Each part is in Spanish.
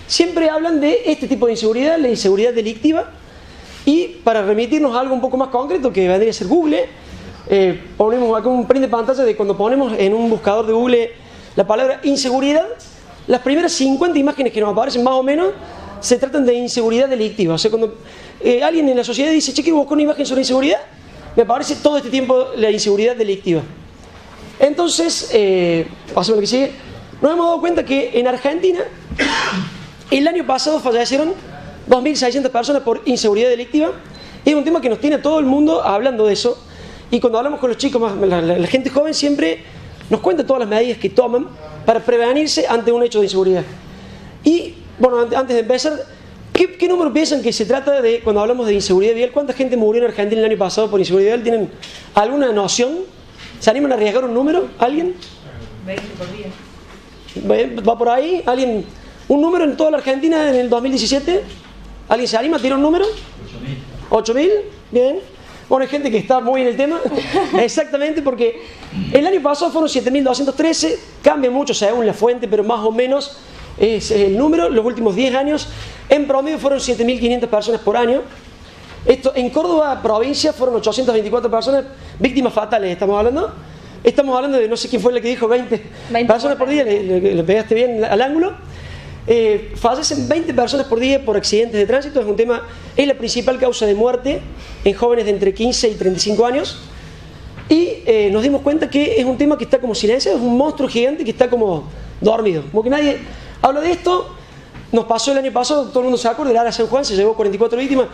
siempre hablan de este tipo de inseguridad, la inseguridad delictiva. Y para remitirnos a algo un poco más concreto, que vendría a ser Google, ponemos acá un print de pantalla de cuando ponemos en un buscador de Google la palabra inseguridad. Las primeras 50 imágenes que nos aparecen más o menos se tratan de inseguridad delictiva. O sea, cuando alguien en la sociedad dice, che, quiero buscar una imagen sobre inseguridad, me aparece todo este tiempo la inseguridad delictiva. Entonces, pasemos a lo que sigue. Nos hemos dado cuenta que en Argentina, el año pasado fallecieron 2.600 personas por inseguridad delictiva. Y es un tema que nos tiene a todo el mundo hablando de eso. Y cuando hablamos con los chicos, la gente joven siempre nos cuenta todas las medidas que toman para prevenirse ante un hecho de inseguridad. Y, bueno, antes de empezar, ¿qué número piensan que se trata de cuando hablamos de inseguridad vial? ¿Cuánta gente murió en Argentina el año pasado por inseguridad vial? ¿Tienen alguna noción? ¿Se animan a arriesgar un número? ¿Alguien? 20 por día. ¿Va por ahí? ¿Alguien? ¿Un número en toda la Argentina en el 2017? ¿Alguien se anima a tirar un número? 8.000. ¿8.000? Bien. Bueno, hay gente que está muy en el tema. Exactamente, porque el año pasado fueron 7.213. Cambia mucho según la fuente, pero más o menos es el número. Los últimos 10 años, en promedio, fueron 7.500 personas por año. Esto, en Córdoba, provincia, fueron 824 personas, víctimas fatales, estamos hablando. Estamos hablando de, no sé quién fue la que dijo 20 personas por día, le pegaste bien al ángulo. Fallecen 20 personas por día por accidentes de tránsito. Es un tema, es la principal causa de muerte en jóvenes de entre 15 y 35 años. Y nos dimos cuenta que es un tema que está como silenciado, es un monstruo gigante que está como dormido. Como que nadie habla de esto. Nos pasó el año pasado, todo el mundo se acuerda, el Ara San Juan se llevó 44 víctimas.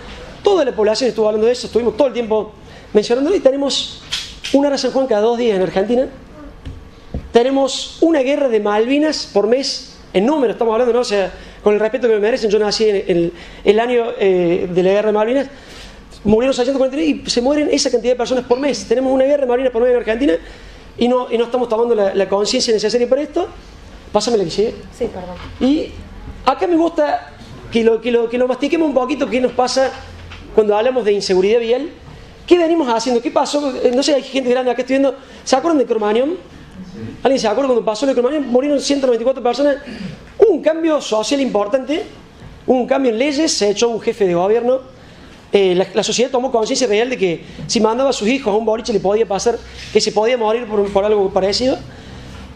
Toda la población estuvo hablando de eso, estuvimos todo el tiempo mencionándolo. Y tenemos un Ara San Juan cada 2 días en Argentina. Tenemos una guerra de Malvinas por mes. En número estamos hablando, ¿no? O sea, con el respeto que me merecen, yo nací en el año de la guerra de Malvinas. Murieron 649 y se mueren esa cantidad de personas por mes. Tenemos una guerra de Malvinas por mes en Argentina y no estamos tomando la conciencia necesaria para esto. Pásame la que sigue. Sí, perdón. Y acá me gusta que lo mastiquemos un poquito, qué nos pasa cuando hablamos de inseguridad vial. ¿Qué venimos haciendo? ¿Qué pasó? No sé, hay gente grande acá, estoy viendo. ¿Se acuerdan de Cromañón? ¿Alguien se acuerda cuando pasó el Cromañón? Murieron 194 personas. Hubo un cambio social importante, hubo un cambio en leyes, se echó un jefe de gobierno. La sociedad tomó conciencia real de que si mandaba a sus hijos a un boliche le podía pasar, que se podía morir por algo parecido.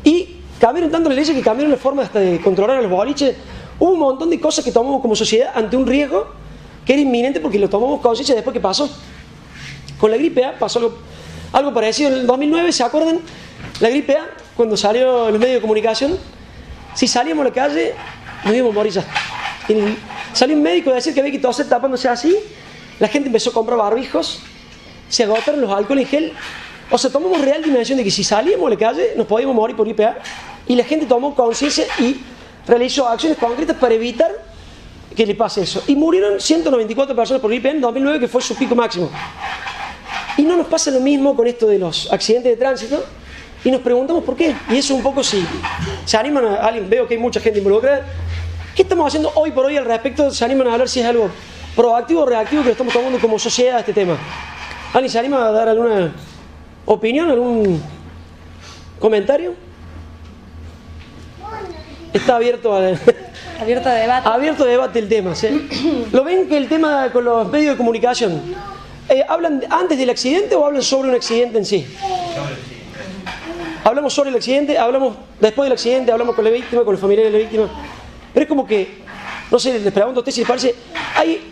Y cambiaron tanto las leyes que cambiaron la forma hasta de controlar a los boliches. Hubo un montón de cosas que tomamos como sociedad ante un riesgo que era inminente porque lo tomamos conciencia después que pasó. Con la gripe A pasó algo parecido en el 2009, ¿se acuerdan? La gripe A, cuando salió en los medios de comunicación, si salíamos a la calle, nos íbamos a morir ya. Salió un médico a decir que había que toser tapándose así, la gente empezó a comprar barbijos, se agotaron los alcohol en gel. O sea, tomamos real dimensión de que si salíamos a la calle nos podíamos morir por gripe A, y la gente tomó conciencia y realizó acciones concretas para evitar que le pase eso. Y murieron 194 personas por gripe A en 2009, que fue su pico máximo. Y no nos pasa lo mismo con esto de los accidentes de tránsito. Y nos preguntamos por qué. Y eso un poco si se animan a alguien, veo que hay mucha gente involucrada. ¿Qué estamos haciendo hoy por hoy al respecto? ¿Se animan a hablar si es algo proactivo o reactivo que lo estamos tomando como sociedad este tema? ¿Alguien se anima a dar alguna opinión, algún comentario? Está abierto a debate. Abierto a debate el tema, ¿sí? ¿Lo ven que el tema con los medios de comunicación? ¿Hablan antes del accidente o hablan sobre un accidente en sí? Hablamos sobre el accidente, hablamos después del accidente, hablamos con la víctima, con los familiares de la víctima. Pero es como que, no sé, les pregunto a ustedes si les parece,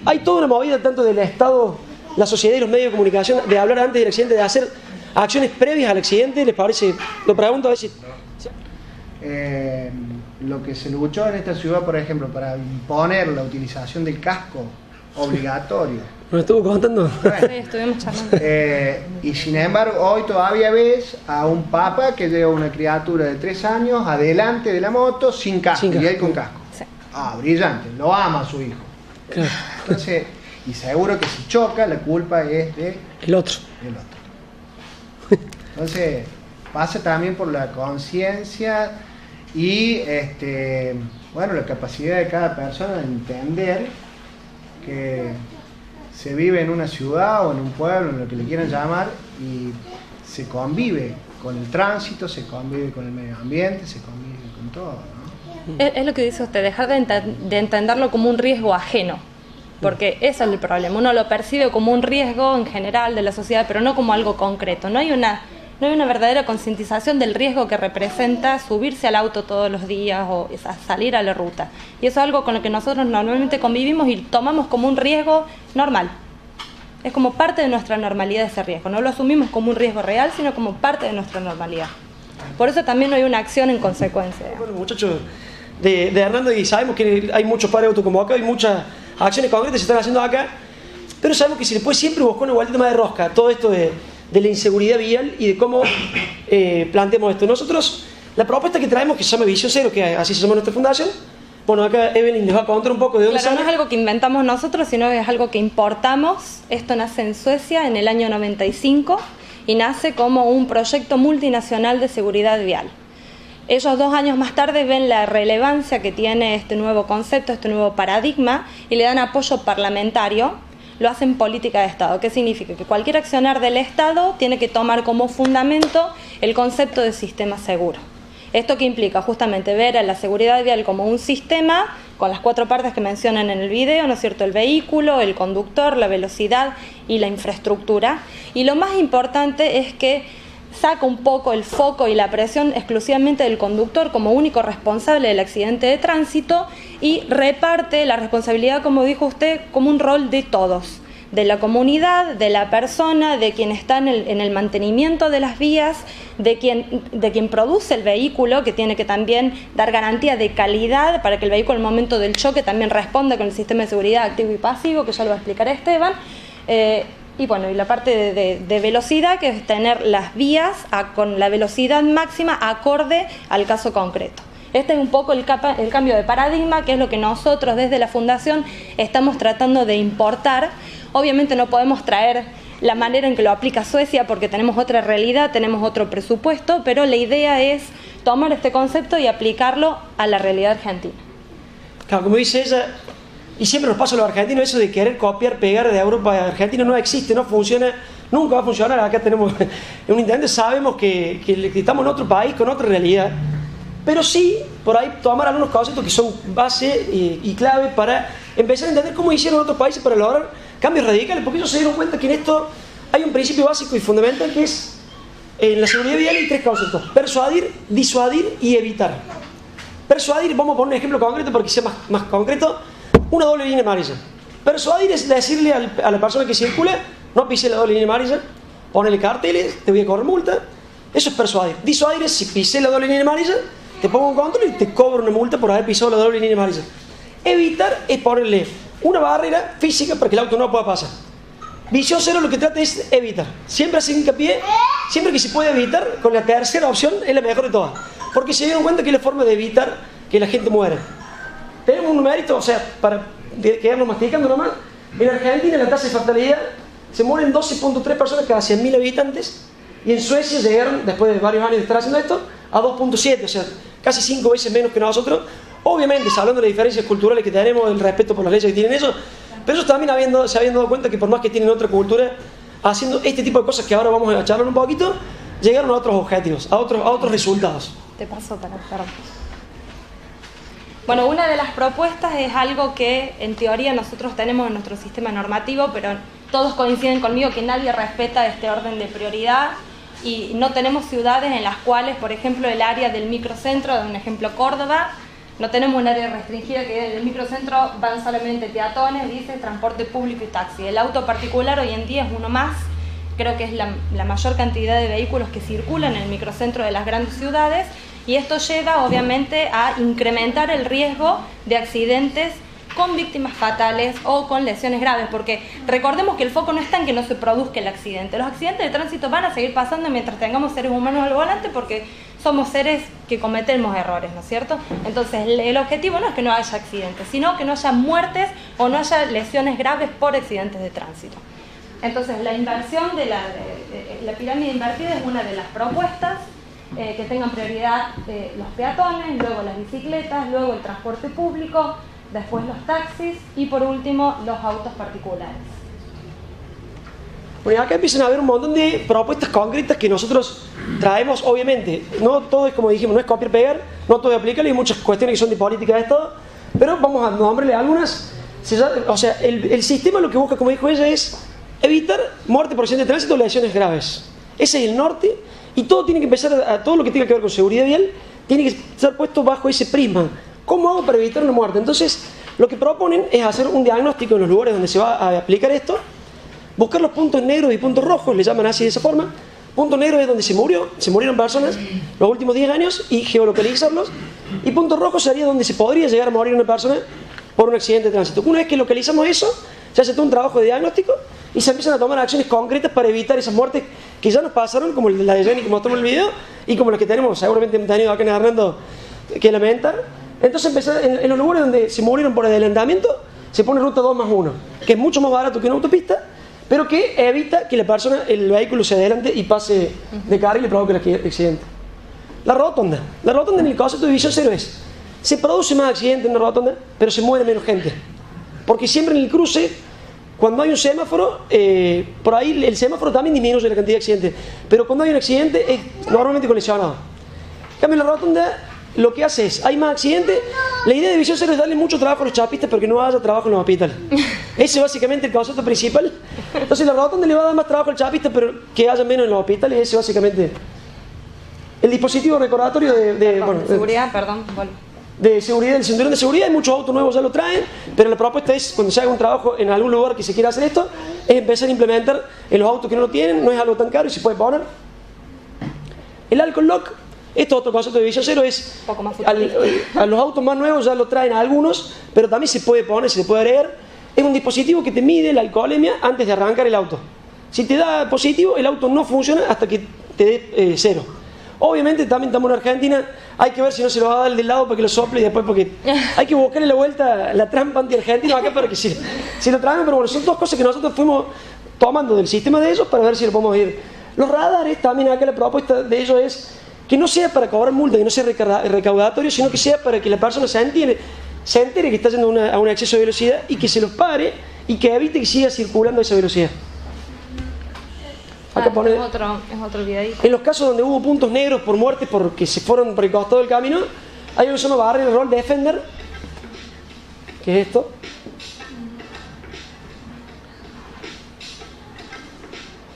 hay toda una movida tanto del Estado, la sociedad y los medios de comunicación de hablar antes del accidente, de hacer acciones previas al accidente, ¿les parece? Lo pregunto a ver si... Lo que se luchó en esta ciudad, por ejemplo, para imponer la utilización del casco obligatorio. ¿Nos estuvo contando? Bueno, Sí, estuvimos charlando. y sin embargo, hoy todavía ves a un papa que lleva una criatura de 3 años adelante de la moto sin casco, y él con casco. Sí. Brillante, lo ama a su hijo. Claro. Entonces, y seguro que si choca, la culpa es de El otro. el otro. Entonces, pasa también por la conciencia y bueno, la capacidad de cada persona de entender que se vive en una ciudad o en un pueblo, en lo que le quieran llamar, y se convive con el tránsito, se convive con el medio ambiente, se convive con todo, ¿no? Es lo que dice usted, dejar de entenderlo como un riesgo ajeno, porque ese es el problema. Uno lo percibe como un riesgo en general de la sociedad, pero no como algo concreto. No hay una verdadera concientización del riesgo que representa subirse al auto todos los días o salir a la ruta. Y eso es algo con lo que nosotros normalmente convivimos y tomamos como un riesgo normal. Es como parte de nuestra normalidad ese riesgo. No lo asumimos como un riesgo real, sino como parte de nuestra normalidad. Por eso también no hay una acción en consecuencia. Bueno, muchachos de Hernando, y sabemos que hay muchos pares autoconvocados, hay muchas acciones concretas que se están haciendo acá, pero sabemos que se le puede siempre buscar una vuelta más de rosca todo esto de la inseguridad vial y de cómo planteamos esto. Nosotros, la propuesta que traemos, que se llama Visión Cero, que así se llama nuestra fundación, bueno, acá Evelyn les va a contar un poco de dónde sale. No es algo que inventamos nosotros, sino que es algo que importamos. Esto nace en Suecia en el año 95 y nace como un proyecto multinacional de seguridad vial. Ellos 2 años más tarde ven la relevancia que tiene este nuevo concepto, este nuevo paradigma, y le dan apoyo parlamentario. Lo hacen política de Estado. ¿Qué significa? Que cualquier accionar del Estado tiene que tomar como fundamento el concepto de sistema seguro. ¿Esto qué implica? Justamente ver a la seguridad vial como un sistema con las 4 partes que mencionan en el video, ¿no es cierto? El vehículo, el conductor, la velocidad y la infraestructura. Y lo más importante es que saca un poco el foco y la presión exclusivamente del conductor como único responsable del accidente de tránsito y reparte la responsabilidad, como dijo usted, como un rol de todos, de la comunidad, de la persona, de quien está en el mantenimiento de las vías, de quien produce el vehículo, que tiene que también dar garantía de calidad para que el vehículo en el momento del choque también responda con el sistema de seguridad activo y pasivo, que ya lo va a explicar Esteban. Y bueno, y la parte de velocidad, que es tener las vías con la velocidad máxima acorde al caso concreto. Este es un poco el cambio de paradigma, que es lo que nosotros desde la Fundación estamos tratando de importar. Obviamente no podemos traer la manera en que lo aplica Suecia porque tenemos otra realidad, tenemos otro presupuesto, pero la idea es tomar este concepto y aplicarlo a la realidad argentina. Claro, como dice ella, y siempre nos pasa a los argentinos, eso de querer copiar, pegar de Europa a Argentina no existe, no funciona, nunca va a funcionar. Acá tenemos un intendente, sabemos que estamos en otro país, con otra realidad, pero sí, por ahí tomar algunos conceptos que son base y clave para empezar a entender cómo hicieron otros países para lograr cambios radicales, porque ellos se dieron cuenta que en esto hay un principio básico y fundamental que es, en la seguridad vial hay 3 conceptos: persuadir, disuadir y evitar. Persuadir, vamos a poner un ejemplo concreto porque sea más concreto. Una doble línea amarilla. Persuadir es decirle a la persona que circula: no pise la doble línea amarilla, ponele carteles, te voy a cobrar multa. Eso es persuadir. Disuadir es: si pisé la doble línea amarilla, te pongo un control y te cobro una multa por haber pisado la doble línea amarilla. Evitar es ponerle una barrera física para que el auto no pueda pasar. Visión Cero lo que trata es evitar. Siempre hace hincapié, siempre que se puede evitar, con la tercera opción es la mejor de todas. Porque se dieron cuenta que es la forma de evitar que la gente muera. Tenemos un numerito, o sea, para quedarnos masticando nomás, en Argentina la tasa de fatalidad se mueren 12.3 personas cada 100.000 habitantes, y en Suecia llegaron, después de varios años de estar haciendo esto, a 2.7, o sea, casi 5 veces menos que nosotros. Obviamente, hablando de las diferencias culturales que tenemos, el respeto por las leyes que tienen ellos, pero ellos también se habían dado cuenta que por más que tienen otra cultura, haciendo este tipo de cosas que ahora vamos a charlar un poquito, llegaron a otros objetivos, a otros resultados. Te paso para perdón. Bueno, una de las propuestas es algo que en teoría nosotros tenemos en nuestro sistema normativo, pero todos coinciden conmigo que nadie respeta este orden de prioridad y no tenemos ciudades en las cuales, por ejemplo, el área del microcentro, de un ejemplo Córdoba, no tenemos un área restringida que del microcentro van solamente peatones, dice, transporte público y taxi. El auto particular hoy en día es uno más, creo que es la mayor cantidad de vehículos que circulan en el microcentro de las grandes ciudades, y esto lleva obviamente a incrementar el riesgo de accidentes con víctimas fatales o con lesiones graves, porque recordemos que el foco no está en que no se produzca el accidente. Los accidentes de tránsito van a seguir pasando mientras tengamos seres humanos al volante, porque somos seres que cometemos errores, ¿no es cierto? Entonces el objetivo no es que no haya accidentes, sino que no haya muertes o no haya lesiones graves por accidentes de tránsito. Entonces la inversión de la pirámide invertida es una de las propuestas. Que tengan prioridad los peatones, luego las bicicletas, luego el transporte público, después los taxis y por último los autos particulares. Bueno, acá empiezan a haber un montón de propuestas concretas que nosotros traemos, obviamente. No todo es como dijimos, no es copiar y pegar, no todo es aplicable, hay muchas cuestiones que son de política de Estado, pero vamos a nombrarle algunas. O sea, el sistema lo que busca, como dijo ella, es evitar muerte por accidente de tránsito o lesiones graves. Ese es el norte, y todo tiene que empezar, todo lo que tenga que ver con seguridad vial, tiene que estar puesto bajo ese prisma. ¿Cómo hago para evitar una muerte? Entonces, lo que proponen es hacer un diagnóstico en los lugares donde se va a aplicar esto, buscar los puntos negros y puntos rojos, le llaman así de esa forma. Punto negro es donde se murieron personas los últimos 10 años y geolocalizarlos. Y punto rojo sería donde se podría llegar a morir una persona por un accidente de tránsito. Una vez que localizamos eso, se hace todo un trabajo de diagnóstico y se empiezan a tomar acciones concretas para evitar esas muertes que ya nos pasaron, como la de Jenny que mostramos en el video, y como las que tenemos, seguramente hemos tenido acá en Hernando, que lamentar. Entonces empezar en los lugares donde se murieron por adelantamiento, se pone ruta 2+1, que es mucho más barato que una autopista, pero que evita que el vehículo se adelante y pase de carril y provoque el accidente. La rotonda en el concepto de visión cero es, se produce más accidente en una rotonda, pero se muere menos gente. Porque siempre en el cruce, cuando hay un semáforo, por ahí el semáforo también disminuye la cantidad de accidentes, pero cuando hay un accidente es normalmente colisionado. En cambio, la rotonda lo que hace es, hay más accidentes. La idea de visión cero es darle mucho trabajo a los chapistas, pero que no haya trabajo en los hospitales. Ese es básicamente el concepto principal. Entonces la rotonda le va a dar más trabajo al chapista, pero que haya menos en los hospitales. Ese es básicamente el dispositivo recordatorio de seguridad, de seguridad, el cinturón de seguridad. Hay muchos autos nuevos ya lo traen, pero la propuesta es, cuando se haga un trabajo en algún lugar que se quiera hacer esto, es empezar a implementar en los autos que no lo tienen. No es algo tan caro y se puede poner. El alcohol lock, esto otro concepto de visión cero, es a los autos más nuevos ya lo traen algunos, pero también se puede poner, se puede agregar. Es un dispositivo que te mide la alcoholemia antes de arrancar el auto. Si te da positivo, el auto no funciona hasta que te dé cero. Obviamente también estamos en Argentina, hay que ver si no se lo va a dar del lado para que lo sople y después, porque hay que buscarle la vuelta, la trampa anti-argentina acá para que si lo traen. Pero bueno, son dos cosas que nosotros fuimos tomando del sistema de ellos para ver si lo podemos ir. Los radares, también acá la propuesta de ellos es que no sea para cobrar multa, que no sea recaudatorio, sino que sea para que la persona se entere que está yendo a un exceso de velocidad y que se los pare y que evite que siga circulando a esa velocidad. Acá pone, es otro videíto. En los casos donde hubo puntos negros por muerte porque se fueron por el costado del camino, hay uno que se llama Barrier Roll Defender, que es esto.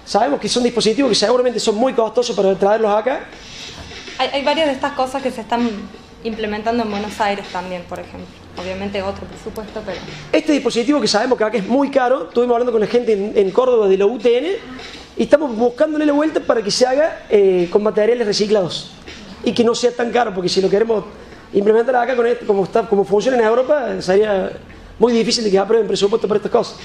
Sabemos que son dispositivos que seguramente son muy costosos para traerlos acá. Hay varias de estas cosas que se están implementando en Buenos Aires también, por ejemplo. Obviamente otro presupuesto, pero... Este dispositivo que sabemos que acá es muy caro, estuvimos hablando con la gente en Córdoba de la UTN y estamos buscándole la vuelta para que se haga con materiales reciclados y que no sea tan caro, porque si lo queremos implementar acá con esto, como funciona en Europa, sería muy difícil de que aprueben presupuesto para estas cosas.